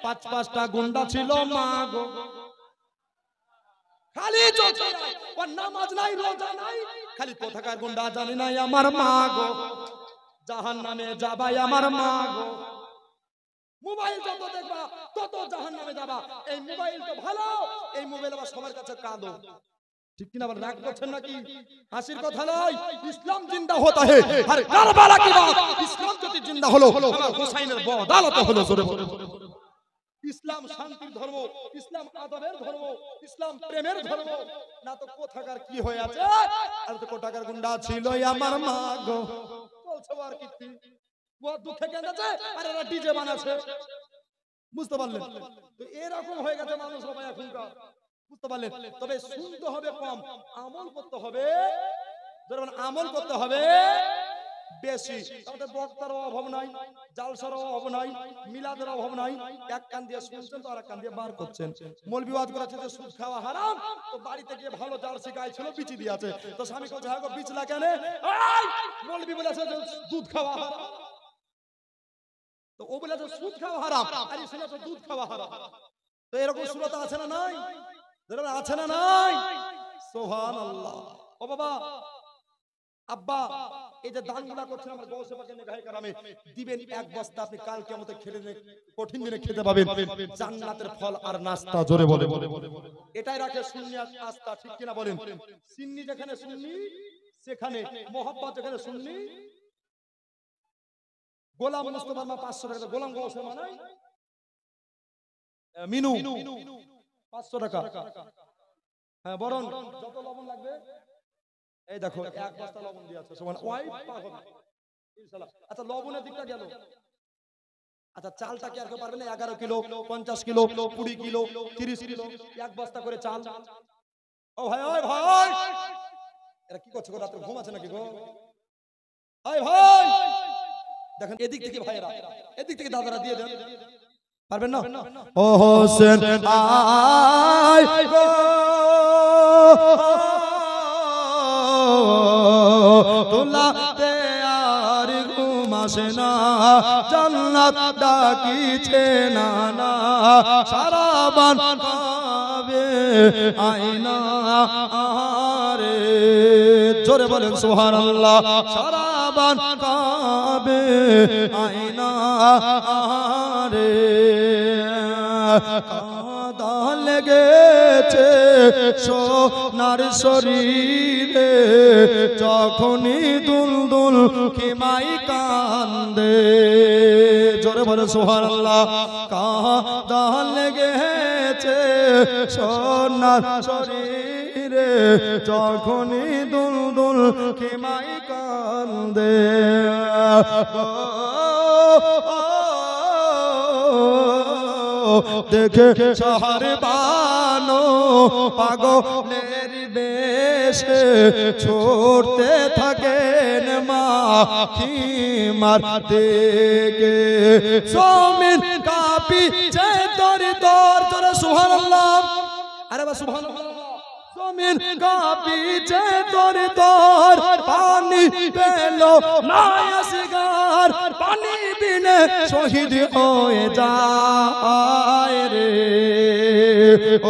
পাঁচটা গুন্ডা ছিল মা গো, খালি চোখে ওর নামাজ নাই রোজা নাই, খালি কোথাকার গুন্ডা জানি নাই আমার মা গো, জাহান্নামে যাবাই আমার মা গো। মোবাইল যত দেখবা তত জাহান্নামে যাবা। এই মোবাইল তো ভালো, এই মোবাইল আবার সবার কাছে কাঁদো, ঠিক কিনা বলেন? রাগ করছেন নাকি? হাসির কথা নয়, ইসলাম জিন্দা হতা হে। আরে কারবালা কি বাত, ইসলাম যদি জিন্দা হলো আমার হুসাইনের বদালত হলো। জোরে বলো। ইসলাম শান্তির ধর্ম, ইসলাম আদবের ধর্ম, ইসলাম প্রেমের ধর্ম, না তো কোথাকার কি হয়ে আছে। আর তো কোথাকার গুন্ডা ছিল আমার মা গো, বলছো আর কি ও দুঃখে কেঁদেছে আর এরা ডিজে বানাচ্ছে, বুঝতে পারলেন? তো এরকম হয়ে গেছে মানুষ সবাই এখনকার, বুঝতে পারলেন? তবে শুনতে হবে কম, আমল করতে হবে, আমল করতে হবে বেশি। আমাদের বক্তার অভাব নাই, জালসার অভাব নাই, মিলাদের অভাব নাই। এক কান দিয়ে শুনছেন তো আর এক কান দিয়ে বার করছেন। মৌলবি ওয়াজ করেছে যে সুদ খাওয়া হারাম, তো বাড়িতে গিয়ে ভালো জার্সি গাই ছিল বিচি দিয়েছে, তো স্বামী বলছে হ্যাঁ গো বিচলা কেন? মৌলবি বলেছে যে দুধ খাওয়া হারাম, তো ও বলেছে সুদ খাওয়া হারাম, আর এই শুনেছে দুধ খাওয়া হারাম। তো এরকম সুরত আছে না নাই? আছে না নাই? সুবহানাল্লাহ। ও বাবা আব্বা, এই যে দানগুলা করছেন আমার গৌসে পাকের নিগাহে কারামে, দিবেন এক বস্তা, আপনি কাল কিয়ামতে খেলে কঠিন দিনে খেতে পাবেন জান্নাতের ফল আর নাস্তা। জোরে বলে। এটাই রাখে সুন্নি আস্থা, ঠিক কিনা বলেন? সুন্নি যেখানে সুন্নি সেখানে মোহাব্বত, যেখানে সুন্নি। গোলাম মুস্তাফার মা 500 টাকা, গোলাম গৌসের মা নাই মিনু 500 টাকা। হ্যাঁ বরং যত লবণ লাগবে, এই দেখো এক বস্তা লবণ দিয়ে আছে, সমান ওয়াই পার হবে ইনশাআল্লাহ। আচ্ছা লবণের দিকটা গেল, আচ্ছা চালটা কি আর কেউ পারবে না? 11 কিলো, 50 কিলো, 20 কিলো, 30 কিলো, এক বস্তা করে চাল। ও ভাই, ওই ভাই, এরা কি করছে গো? রাতে ঘুম আছে নাকি গো? ওই ভাই দেখেন, এদিক থেকে ভাইরা, এদিক থেকে দাদারা দিয়ে দেন, পারবেন না? ও হোসেন আয় গো, তোলাতে আর ঘুম আসে না, জান্নাত ডাকিছে না না, সারা বান কাবে আয়না আরে। জোরে বলেন সুবহানাল্লাহ। সারা বান কাবে আয়না আরে, কাদা লেগেছে সোনার শরীরে, যখনই দুলদুল খিমাই কান্দে। জোরে বলে সুবহানাল্লাহ। কাদা লেগেছে সোনার শরীরে, যখনই দুলদুল খিমাই কান্দে। দেখে শহর বানো পাগলের বেশে, ছুটতে থাকেন মা খিমার দিকে, জমিন কাঁপিছে তোর তোর। জোরে সুবহানাল্লাহ। আরে বা সুবহানাল্লাহ। জমিন কাঁপিছে তোর তোর, পানি পেল না আসগার, পানি বিনে শহীদ হয়ে যায় রে।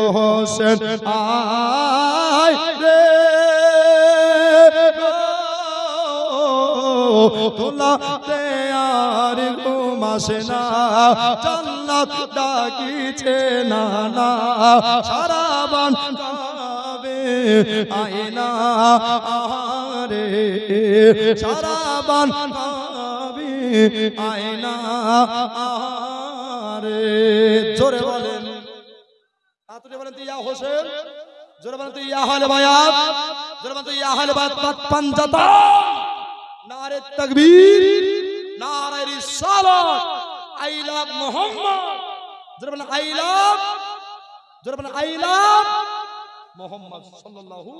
ও হোসেন আয় রে, তোলাতে আর ঘুম আসে না, জান্নাত ডাকিছে না না, সারা বান কাবে আয়না আরে, সারা বান কাবে আয়না আরে। জোরে বলেন, আতুরে বলেন তো ইয়া হোসেন, জোরে বলেন তো ইয়া আহলে বায়াত, জোরে বলেন তো ইয়া আহলে বায়াত পাঞ্জাতা। নারে তাকবীর, নারে রিসালাত, আই লাভ মুহাম্মদ। জোরে বলেন আই লাভ, জোরে বলেন আই লাভ মুহাম্মদ সাল্লাল্লাহু